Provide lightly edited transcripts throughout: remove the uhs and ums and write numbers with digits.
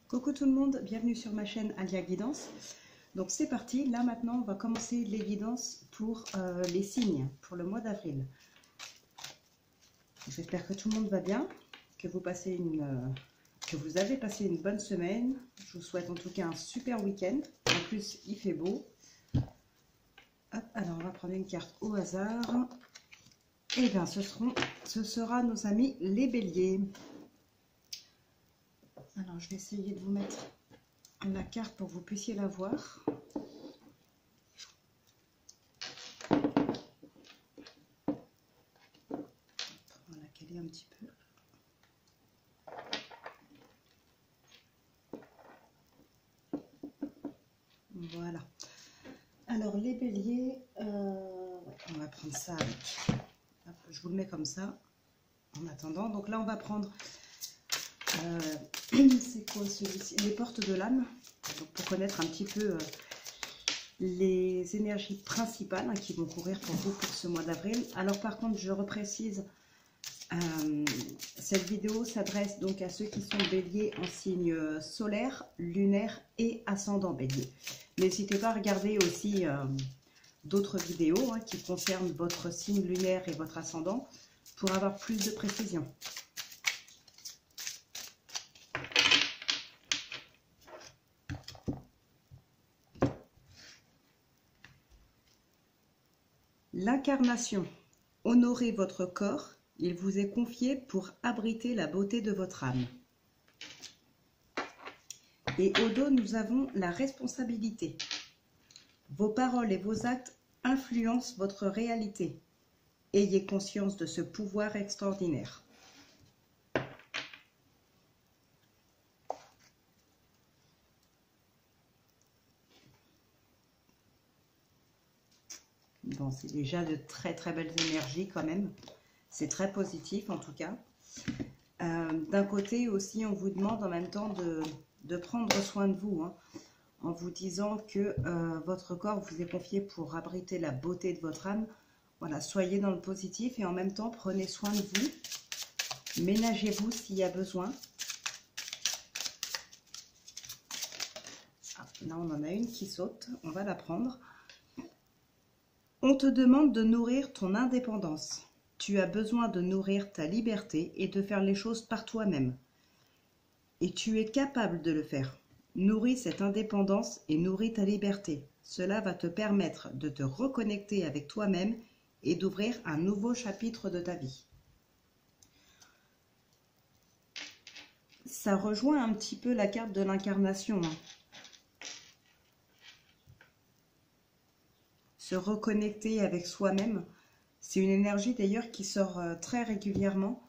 Coucou tout le monde, bienvenue sur ma chaîne Alia Guidance. Donc c'est parti, là maintenant on va commencer les guidances pour les signes pour le mois d'avril. J'espère que tout le monde va bien, que vous avez passé une bonne semaine. Je vous souhaite en tout cas un super week-end. En plus il fait beau. Hop, alors on va prendre une carte au hasard. Et bien ce sera nos amis les béliers. Alors, je vais essayer de vous mettre la carte pour que vous puissiez la voir. On va la caler un petit peu. Voilà. Alors, les béliers, on va prendre ça avec. Hop, je vous le mets comme ça, en attendant. Donc là, on va prendre... c'est quoi celui-ci? Les portes de l'âme. Donc pour connaître un petit peu les énergies principales qui vont courir pour vous pour ce mois d'avril. Alors par contre, je reprécise, cette vidéo s'adresse donc à ceux qui sont béliers en signe solaire, lunaire et ascendant bélier. N'hésitez pas à regarder aussi d'autres vidéos qui concernent votre signe lunaire et votre ascendant pour avoir plus de précision. L'incarnation. Honorez votre corps, il vous est confié pour abriter la beauté de votre âme. Et au dos, nous avons la responsabilité. Vos paroles et vos actes influencent votre réalité. Ayez conscience de ce pouvoir extraordinaire. Bon, c'est déjà de très très belles énergies quand même. C'est très positif en tout cas. D'un côté aussi, on vous demande en même temps de prendre soin de vous, en vous disant que votre corps vous est confié pour abriter la beauté de votre âme. Voilà, soyez dans le positif et en même temps, prenez soin de vous. Ménagez-vous s'il y a besoin. Ah, là, on en a une qui saute. On va la prendre. On te demande de nourrir ton indépendance. Tu as besoin de nourrir ta liberté et de faire les choses par toi-même. Et tu es capable de le faire. Nourris cette indépendance et nourris ta liberté. Cela va te permettre de te reconnecter avec toi-même et d'ouvrir un nouveau chapitre de ta vie. Ça rejoint un petit peu la carte de l'incarnation. Se reconnecter avec soi-même, c'est une énergie d'ailleurs qui sort très régulièrement.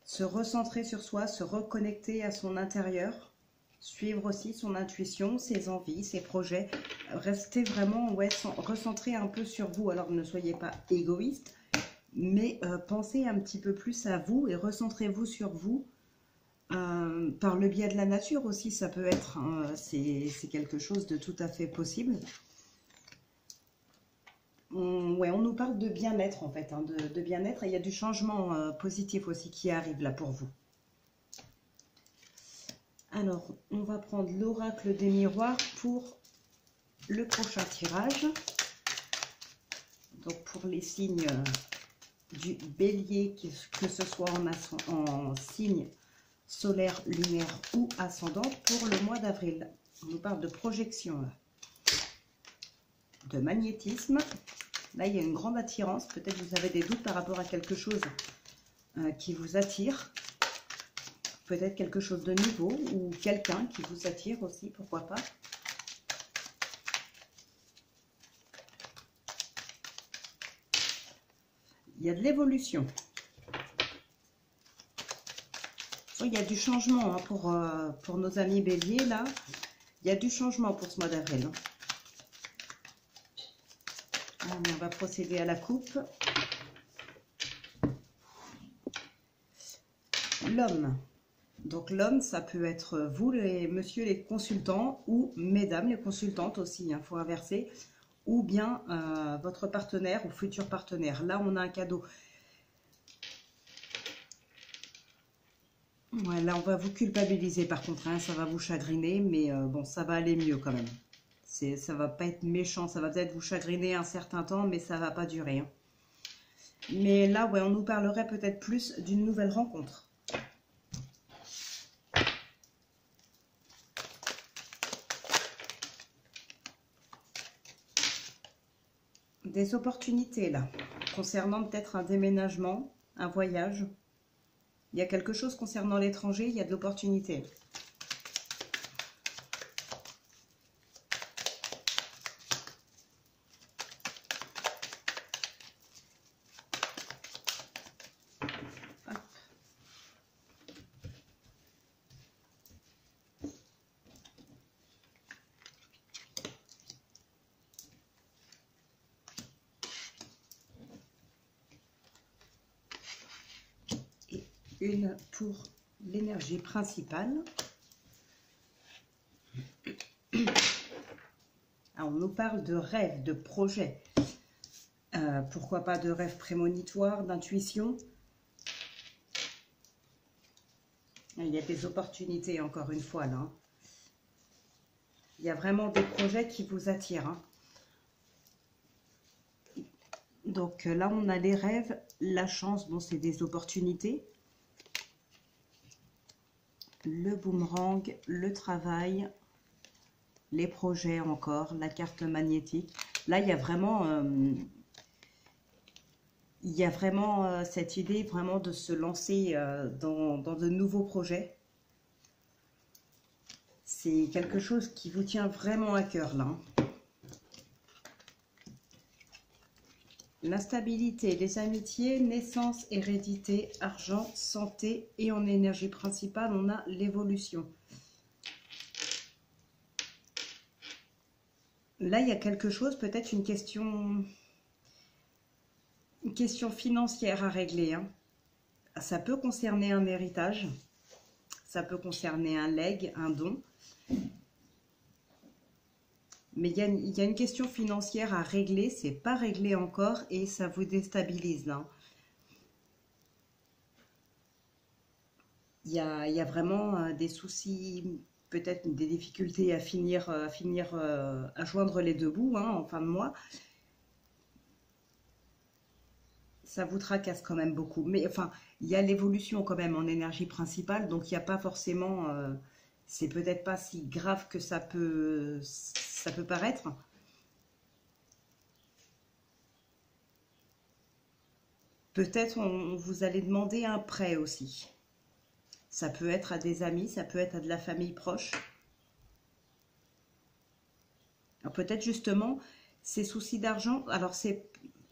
Se recentrer sur soi, se reconnecter à son intérieur, suivre aussi son intuition, ses envies, ses projets. Restez vraiment recentré un peu sur vous. Alors ne soyez pas égoïste, mais pensez un petit peu plus à vous et recentrez-vous sur vous. Par le biais de la nature aussi, ça peut être, c'est quelque chose de tout à fait possible. On nous parle de bien-être en fait, de bien-être, et il y a du changement positif aussi qui arrive là pour vous. Alors, on va prendre l'oracle des miroirs pour le prochain tirage. Donc pour les signes du bélier, que ce soit en signe solaire, lunaire ou ascendant, pour le mois d'avril. On nous parle de projection, de magnétisme. Là, il y a une grande attirance. Peut-être que vous avez des doutes par rapport à quelque chose qui vous attire. Peut-être quelque chose de nouveau ou quelqu'un qui vous attire aussi, pourquoi pas. Il y a de l'évolution. Il y a du changement pour nos amis béliers, là. Il y a du changement pour ce mois d'avril. On va procéder à la coupe. L'homme. Donc l'homme, ça peut être vous, messieurs les consultants, ou mesdames les consultantes aussi, il faut inverser, ou bien votre partenaire ou futur partenaire. Là, on a un cadeau. Ouais, là, on va vous culpabiliser par contre, hein, ça va vous chagriner, mais bon, ça va aller mieux quand même. Ça va pas être méchant, ça va peut-être vous chagriner un certain temps, mais ça va pas durer, hein. Mais là, ouais, on nous parlerait peut-être plus d'une nouvelle rencontre. Des opportunités là, concernant peut-être un déménagement, un voyage. Il y a quelque chose concernant l'étranger, il y a de l'opportunité. Une pour l'énergie principale. Ah, on nous parle de rêves, de projets. Pourquoi pas de rêves prémonitoires, d'intuition. Il y a des opportunités, encore une fois, là, hein. Il y a vraiment des projets qui vous attirent, hein. Donc là, on a les rêves, la chance, bon, c'est des opportunités. Le boomerang, le travail, les projets encore, la carte magnétique. Là, il y a vraiment cette idée vraiment de se lancer dans de nouveaux projets. C'est quelque chose qui vous tient vraiment à cœur, là, hein. L'instabilité, les amitiés, naissance, hérédité, argent, santé et en énergie principale, on a l'évolution. Là, il y a quelque chose, peut-être une question financière à régler, hein. Ça peut concerner un héritage, ça peut concerner un legs, un don. Mais il y a une question financière à régler, c'est pas réglé encore et ça vous déstabilise là. Il y a vraiment des soucis, peut-être des difficultés à à joindre les deux bouts, hein, en fin de mois. Ça vous tracasse quand même beaucoup. Mais enfin, il y a l'évolution quand même en énergie principale, donc il n'y a pas forcément... c'est peut-être pas si grave que ça peut paraître. Peut-être vous allez demander un prêt aussi. Ça peut être à des amis, ça peut être à de la famille proche. Peut-être justement ces soucis d'argent. Alors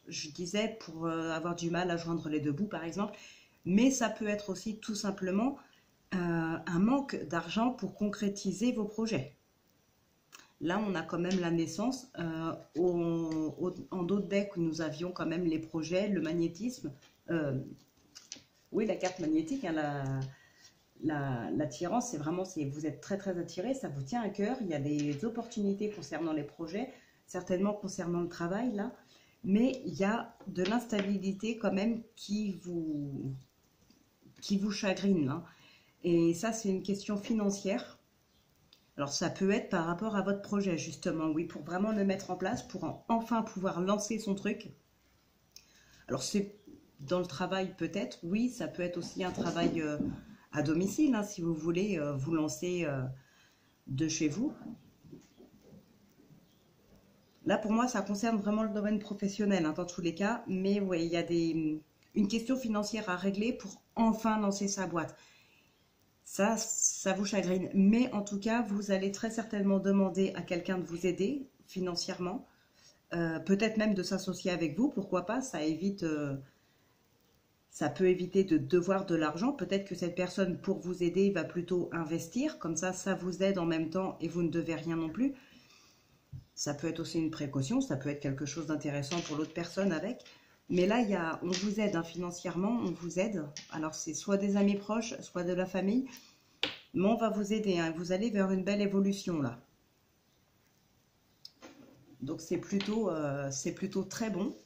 je disais pour avoir du mal à joindre les deux bouts par exemple, mais ça peut être aussi tout simplement un manque d'argent pour concrétiser vos projets. Là, on a quand même la naissance. En d'autres decks, nous avions quand même les projets, le magnétisme. Oui, la carte magnétique, hein, l'attirance, c'est vraiment, vous êtes très très attiré, ça vous tient à cœur. Il y a des opportunités concernant les projets, certainement concernant le travail, là. Mais il y a de l'instabilité quand même qui vous chagrine, là. Et ça, c'est une question financière. Alors, ça peut être par rapport à votre projet, justement, oui, pour vraiment le mettre en place, pour enfin pouvoir lancer son truc. Alors, c'est dans le travail, peut-être, oui, ça peut être aussi un travail à domicile, hein, si vous voulez vous lancer de chez vous. Là, pour moi, ça concerne vraiment le domaine professionnel, hein, dans tous les cas. Mais oui, il y a une question financière à régler pour enfin lancer sa boîte. Ça vous chagrine. Mais en tout cas, vous allez très certainement demander à quelqu'un de vous aider financièrement. Peut-être même de s'associer avec vous, pourquoi pas, ça peut éviter de devoir de l'argent. Peut-être que cette personne, pour vous aider, va plutôt investir. Comme ça vous aide en même temps et vous ne devez rien non plus. Ça peut être aussi une précaution, ça peut être quelque chose d'intéressant pour l'autre personne avec. Mais là, on vous aide, hein, financièrement, on vous aide. Alors, c'est soit des amis proches, soit de la famille. Mais on va vous aider, hein. Vous allez vers une belle évolution, là. Donc, c'est plutôt très bon.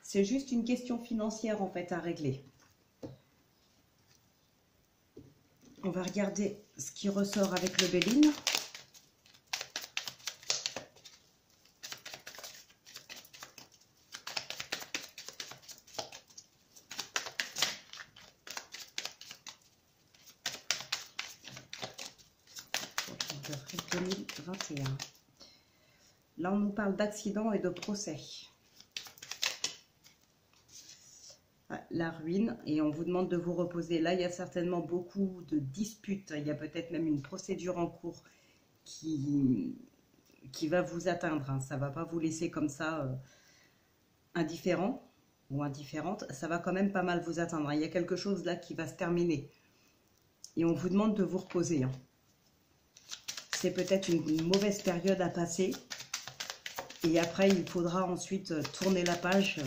C'est juste une question financière, en fait, à régler. On va regarder ce qui ressort avec le Béline. Avril 2021. Là, on nous parle d'accident et de procès. La ruine, et on vous demande de vous reposer. Là, il y a certainement beaucoup de disputes. Il y a peut-être même une procédure en cours qui va vous atteindre. Hein. Ça ne va pas vous laisser comme ça indifférent ou indifférente. Ça va quand même pas mal vous atteindre. Il y a quelque chose là qui va se terminer. Et on vous demande de vous reposer. Hein. C'est peut-être une mauvaise période à passer. Et après, il faudra ensuite tourner la page.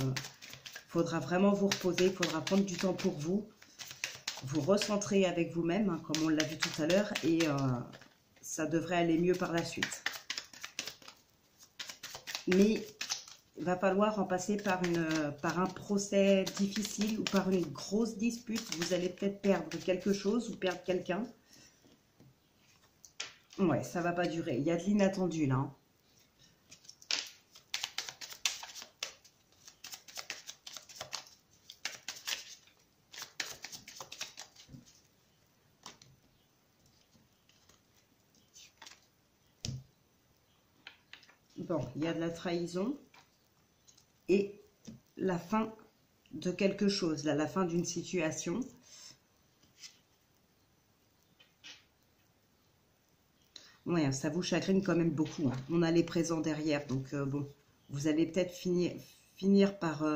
Il faudra vraiment vous reposer. Il faudra prendre du temps pour vous. Vous recentrer avec vous-même, hein, comme on l'a vu tout à l'heure. Et ça devrait aller mieux par la suite. Mais il va falloir en passer par un procès difficile ou par une grosse dispute. Vous allez peut-être perdre quelque chose ou perdre quelqu'un. Ouais, ça va pas durer. Il y a de l'inattendu là. Hein. Bon, il y a de la trahison et la fin de quelque chose, là, la fin d'une situation. Ouais, ça vous chagrine quand même beaucoup. Hein. On a les présents derrière, donc bon, vous allez peut-être finir par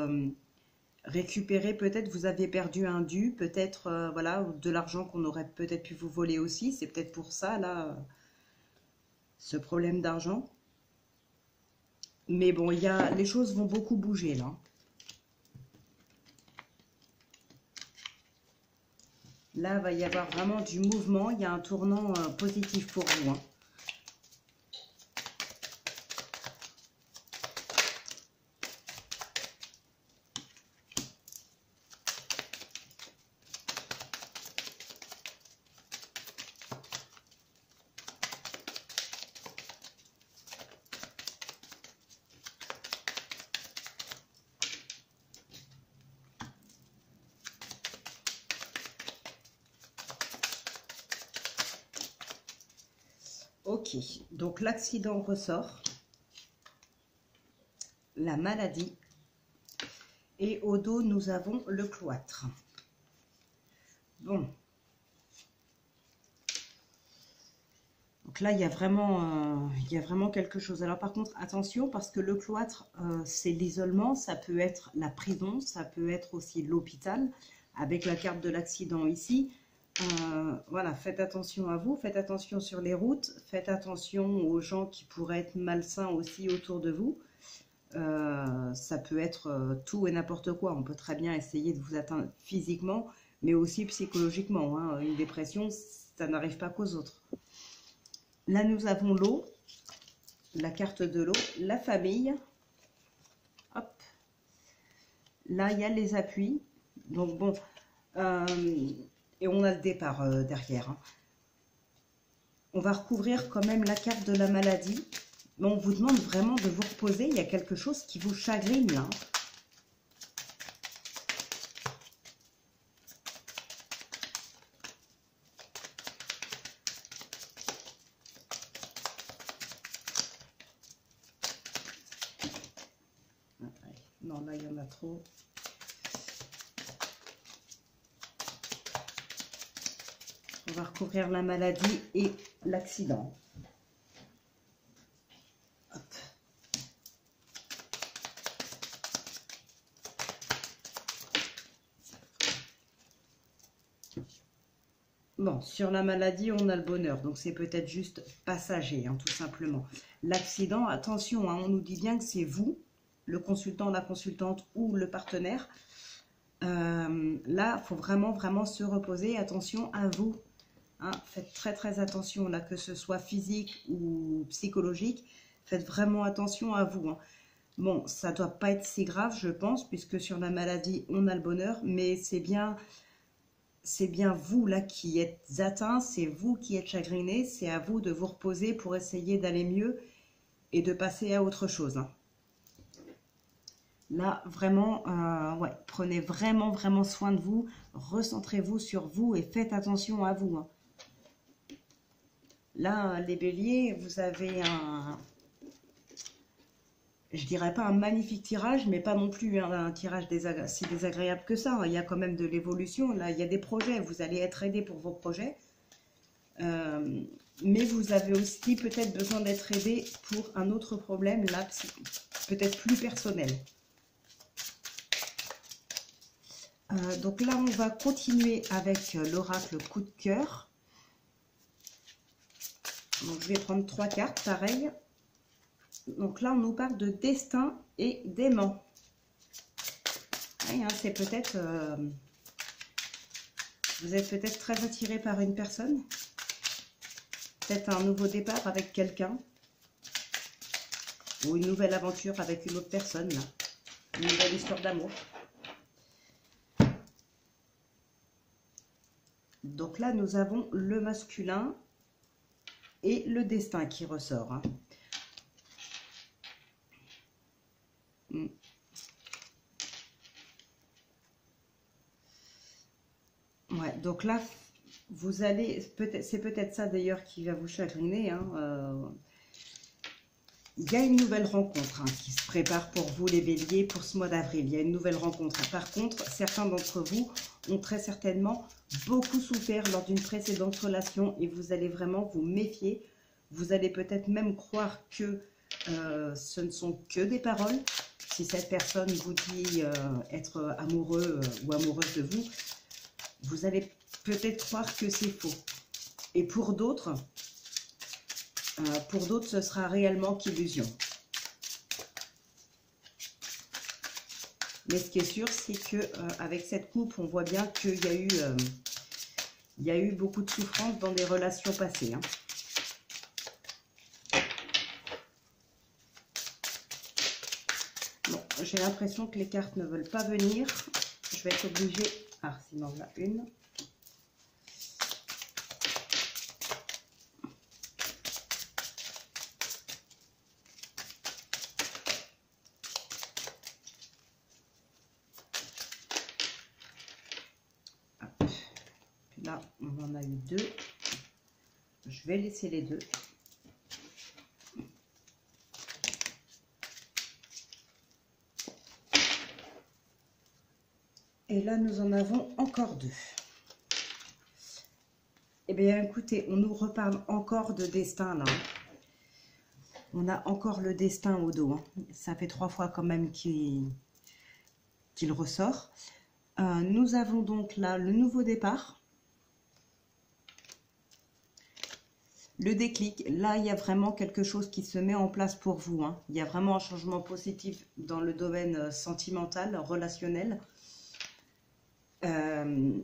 récupérer. Peut-être vous avez perdu un dû, peut-être voilà, de l'argent qu'on aurait peut-être pu vous voler aussi. C'est peut-être pour ça, là, ce problème d'argent. Mais bon, les choses vont beaucoup bouger, là. Là, il va y avoir vraiment du mouvement. Il y a un tournant positif pour vous. Hein. Ok, donc l'accident ressort, la maladie, et au dos, nous avons le cloître. Bon. Donc là, il y a vraiment quelque chose. Alors par contre, attention, parce que le cloître, c'est l'isolement, ça peut être la prison, ça peut être aussi l'hôpital, avec la carte de l'accident ici. Voilà, faites attention à vous, faites attention sur les routes, faites attention aux gens qui pourraient être malsains aussi autour de vous. Ça peut être tout et n'importe quoi. On peut très bien essayer de vous atteindre physiquement, mais aussi psychologiquement. Hein. Une dépression, ça n'arrive pas qu'aux autres. Là, nous avons l'eau, la carte de l'eau, la famille. Hop. Là, il y a les appuis. Donc bon... et on a le départ derrière. Hein. On va recouvrir quand même la carte de la maladie. Mais on vous demande vraiment de vous reposer. Il y a quelque chose qui vous chagrine là. Non, là, il y en a trop. On va recouvrir la maladie et l'accident. Bon, sur la maladie, on a le bonheur. Donc, c'est peut-être juste passager, hein, tout simplement. L'accident, attention, hein, on nous dit bien que c'est vous, le consultant, la consultante ou le partenaire. Là, il faut vraiment se reposer. Attention à vous. Hein, faites très attention, là, que ce soit physique ou psychologique. Faites vraiment attention à vous. Hein. Bon, ça ne doit pas être si grave, je pense, puisque sur la maladie, on a le bonheur. Mais c'est bien c'est bien vous là qui êtes atteint, c'est vous qui êtes chagriné, c'est à vous de vous reposer pour essayer d'aller mieux et de passer à autre chose, hein. Là, vraiment, ouais, prenez vraiment soin de vous, recentrez-vous sur vous et faites attention à vous, hein. Là, les béliers, vous avez je dirais pas un magnifique tirage, mais pas non plus un tirage si désagréable que ça. Il y a quand même de l'évolution. Là, il y a des projets. Vous allez être aidé pour vos projets. Mais vous avez aussi peut-être besoin d'être aidé pour un autre problème, là, peut-être plus personnel. Donc là, on va continuer avec l'oracle coup de cœur. Donc, je vais prendre 3 cartes, pareil. Donc là, on nous parle de destin et d'aimant. Oui, hein, c'est peut-être... vous êtes peut-être très attiré par une personne. Peut-être un nouveau départ avec quelqu'un. Ou une nouvelle aventure avec une autre personne. Là. Une nouvelle histoire d'amour. Donc là, nous avons le masculin et le destin qui ressort, hein. Ouais, donc là, vous allez, c'est peut-être ça d'ailleurs qui va vous chagriner, hein. Il y a une nouvelle rencontre, hein, qui se prépare pour vous les béliers pour ce mois d'avril. Il y a une nouvelle rencontre. Par contre, certains d'entre vous ont très certainement beaucoup souffert lors d'une précédente relation et vous allez vraiment vous méfier. Vous allez peut-être même croire que ce ne sont que des paroles. Si cette personne vous dit être amoureux ou amoureuse de vous, vous allez peut-être croire que c'est faux. Et pour d'autres, ce sera réellement qu'illusion. Mais ce qui est sûr, c'est que avec cette coupe, on voit bien qu'il y a eu beaucoup de souffrance dans des relations passées, hein. Bon, j'ai l'impression que les cartes ne veulent pas venir. Je vais être obligée... Ah, sinon, voilà une. Là, on en a eu 2. Je vais laisser les 2. Et là, nous en avons encore 2. Eh bien, écoutez, on nous reparle encore de destin, là. On a encore le destin au dos, hein. Ça fait 3 fois quand même qu'il ressort. Nous avons donc là le nouveau départ. Le déclic, là, il y a vraiment quelque chose qui se met en place pour vous, hein. Il y a vraiment un changement positif dans le domaine sentimental, relationnel. Il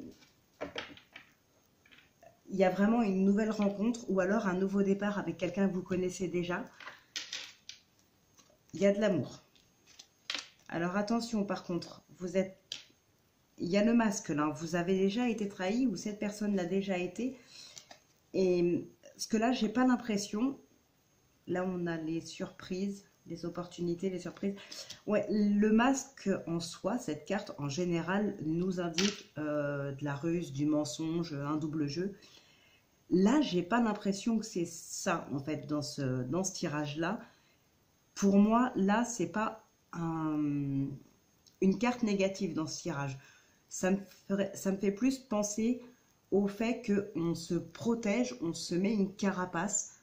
y a vraiment une nouvelle rencontre ou alors un nouveau départ avec quelqu'un que vous connaissez déjà. Il y a de l'amour. Alors attention par contre, il y a le masque là, vous avez déjà été trahi ou cette personne l'a déjà été. Et parce que là, j'ai pas l'impression, là on a les surprises, les opportunités, les surprises. Ouais, le masque en soi, cette carte en général nous indique de la ruse, du mensonge, un double jeu. Là, j'ai pas l'impression que c'est ça en fait dans ce tirage-là. Pour moi, là, c'est pas une carte négative dans ce tirage. Ça me fait plus penser au fait qu'on se protège, on se met une carapace,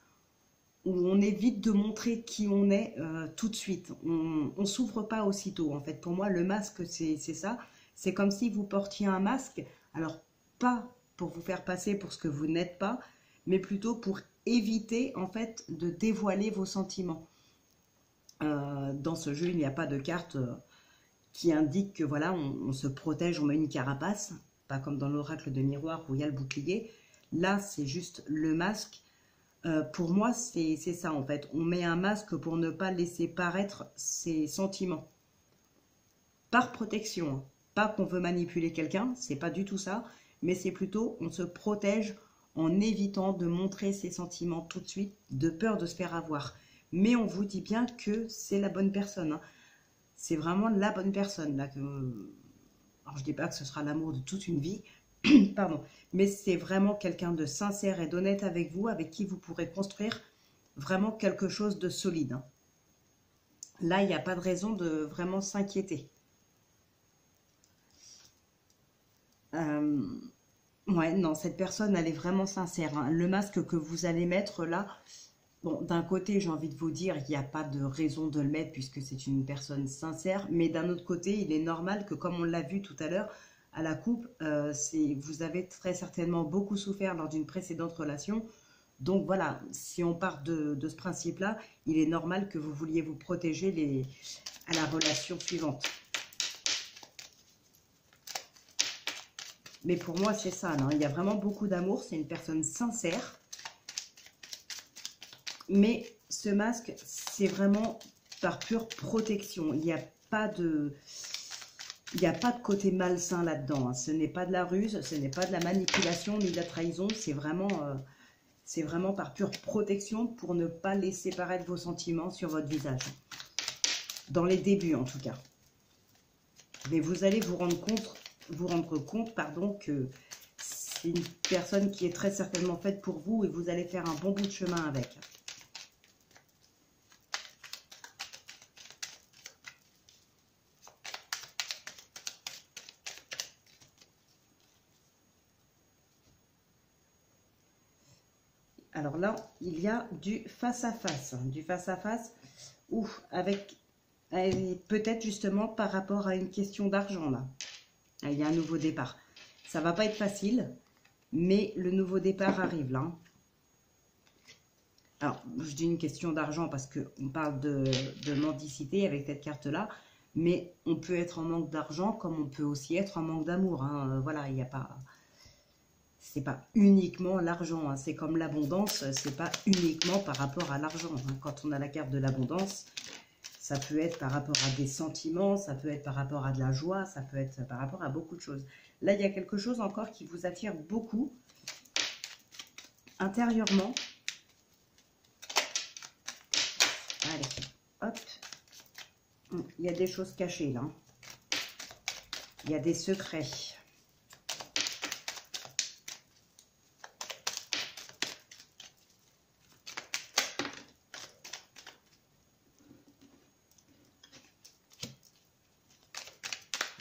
où on évite de montrer qui on est tout de suite. On ne s'ouvre pas aussitôt. En fait, pour moi, le masque, c'est ça. C'est comme si vous portiez un masque, alors pas pour vous faire passer pour ce que vous n'êtes pas, mais plutôt pour éviter en fait de dévoiler vos sentiments. Dans ce jeu, il n'y a pas de carte qui indique que voilà, on se protège, on met une carapace, pas comme dans l'oracle de miroir où il y a le bouclier. Là, c'est juste le masque. Pour moi, c'est ça en fait. On met un masque pour ne pas laisser paraître ses sentiments. Par protection, hein. Pas qu'on veut manipuler quelqu'un, c'est pas du tout ça. mais c'est plutôt on se protège en évitant de montrer ses sentiments tout de suite, de peur de se faire avoir. Mais on vous dit bien que c'est la bonne personne, hein. C'est vraiment la bonne personne là que... Alors je dis pas que ce sera l'amour de toute une vie, pardon, mais c'est vraiment quelqu'un de sincère et d'honnête avec vous, avec qui vous pourrez construire vraiment quelque chose de solide, hein. Là, il n'y a pas de raison de vraiment s'inquiéter. Ouais, non, cette personne, elle est vraiment sincère, hein. Le masque que vous allez mettre là, bon, d'un côté, j'ai envie de vous dire, il n'y a pas de raison de le mettre puisque c'est une personne sincère, mais d'un autre côté, il est normal que, comme on l'a vu tout à l'heure, à la coupe, vous avez très certainement beaucoup souffert lors d'une précédente relation. Donc voilà, si on part de ce principe-là, il est normal que vous vouliez vous protéger à la relation suivante. Mais pour moi, c'est ça, non, il y a vraiment beaucoup d'amour, c'est une personne sincère. Mais ce masque, c'est vraiment par pure protection. Il n'y a pas de côté malsain là-dedans, hein. Ce n'est pas de la ruse, ce n'est pas de la manipulation ni de la trahison. C'est vraiment par pure protection pour ne pas laisser paraître vos sentiments sur votre visage. Dans les débuts, en tout cas. Mais vous allez vous rendre compte, pardon, que c'est une personne qui est très certainement faite pour vous et vous allez faire un bon bout de chemin avec. Alors là, il y a du face-à-face. Du face-à-face ou avec peut-être justement par rapport à une question d'argent là. Il y a un nouveau départ. Ça va pas être facile, mais le nouveau départ arrive là. Alors, je dis une question d'argent parce qu'on parle de mendicité avec cette carte-là, mais on peut être en manque d'argent comme on peut aussi être en manque d'amour, hein. Voilà, il n'y a pas... C'est pas uniquement l'argent, hein. C'est comme l'abondance, c'est pas uniquement par rapport à l'argent, hein. Quand on a la carte de l'abondance, ça peut être par rapport à des sentiments, ça peut être par rapport à de la joie, ça peut être par rapport à beaucoup de choses. Là, il y a quelque chose encore qui vous attire beaucoup intérieurement. Allez, hop. Il y a des choses cachées là. Il y a des secrets.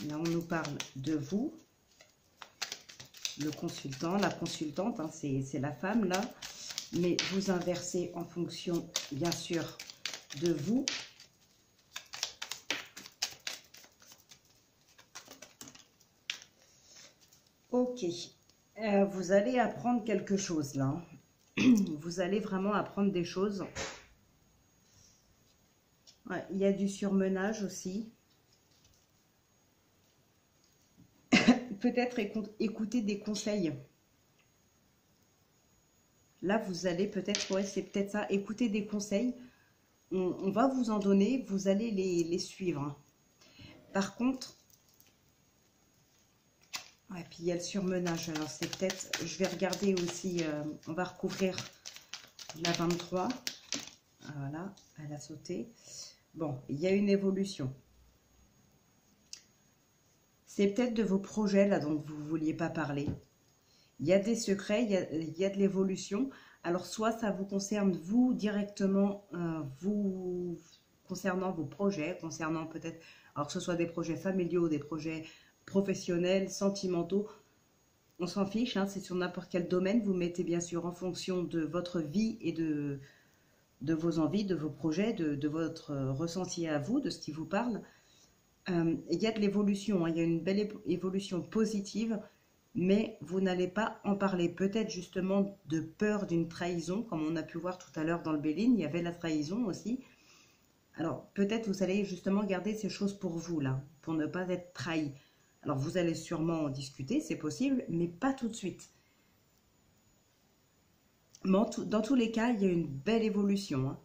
Là, on nous parle de vous, le consultant, la consultante, hein, c'est la femme là, mais vous inversez en fonction, bien sûr, de vous. Ok, vous allez apprendre quelque chose là. Vous allez vraiment apprendre des choses. Ouais, il y a du surmenage aussi. Peut-être écouter des conseils. Là, vous allez peut-être, ouais, c'est peut-être ça, écouter des conseils. On va vous en donner, vous allez les suivre. Par contre, ouais, puis il y a le surmenage. Alors, c'est peut-être, je vais regarder aussi, on va recouvrir la 23. Voilà, elle a sauté. Bon, il y a une évolution. C'est peut-être de vos projets là dont vous ne vouliez pas parler. Il y a des secrets, il y a de l'évolution. Alors, soit ça vous concerne vous directement, vous concernant vos projets, concernant peut-être, alors que ce soit des projets familiaux, des projets professionnels, sentimentaux, on s'en fiche, hein, c'est sur n'importe quel domaine. Vous mettez bien sûr en fonction de votre vie et de vos envies, de vos projets, de votre ressenti à vous, de ce qui vous parle. Il y a de l'évolution, hein, il y a une belle évolution positive, mais vous n'allez pas en parler. Peut-être justement de peur d'une trahison, comme on a pu voir tout à l'heure dans le Béline, il y avait la trahison aussi. Alors peut-être vous allez justement garder ces choses pour vous là, pour ne pas être trahi. Alors vous allez sûrement en discuter, c'est possible, mais pas tout de suite. Mais dans tous les cas, il y a une belle évolution, hein.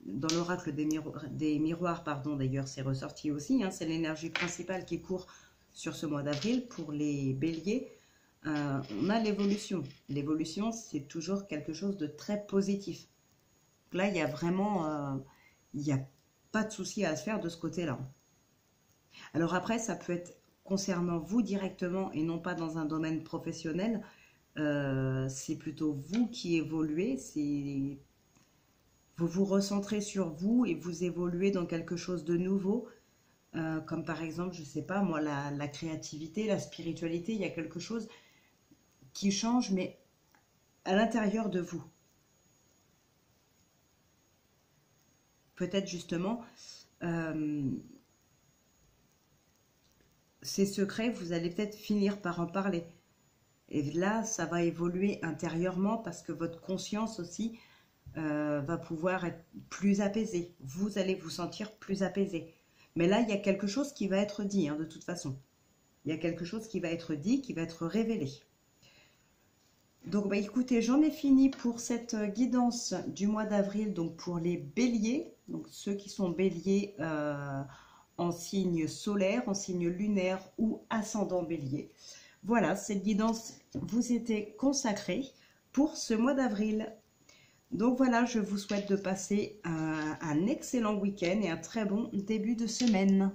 Dans l'oracle des miroirs, pardon, d'ailleurs, c'est ressorti aussi, hein, c'est l'énergie principale qui court sur ce mois d'avril, pour les béliers, on a l'évolution. L'évolution, c'est toujours quelque chose de très positif. Là, il y a vraiment, il n'y a pas de souci à se faire de ce côté-là. Alors après, ça peut être concernant vous directement et non pas dans un domaine professionnel. C'est plutôt vous qui évoluez, vous vous recentrez sur vous et vous évoluez dans quelque chose de nouveau. Comme par exemple, je ne sais pas, moi, la créativité, la spiritualité, il y a quelque chose qui change, mais à l'intérieur de vous. Peut-être justement, ces secrets, vous allez peut-être finir par en parler. Et là, ça va évoluer intérieurement parce que votre conscience aussi va pouvoir être plus apaisée. Vous allez vous sentir plus apaisé. Mais là, il y a quelque chose qui va être dit, hein, de toute façon. Il y a quelque chose qui va être dit, qui va être révélé. Donc, bah, écoutez, j'en ai fini pour cette guidance du mois d'avril, donc pour les béliers, donc ceux qui sont béliers en signe solaire, en signe lunaire ou ascendant bélier. Voilà, cette guidance vous était consacrée pour ce mois d'avril. Donc voilà, je vous souhaite de passer un excellent week-end et un très bon début de semaine.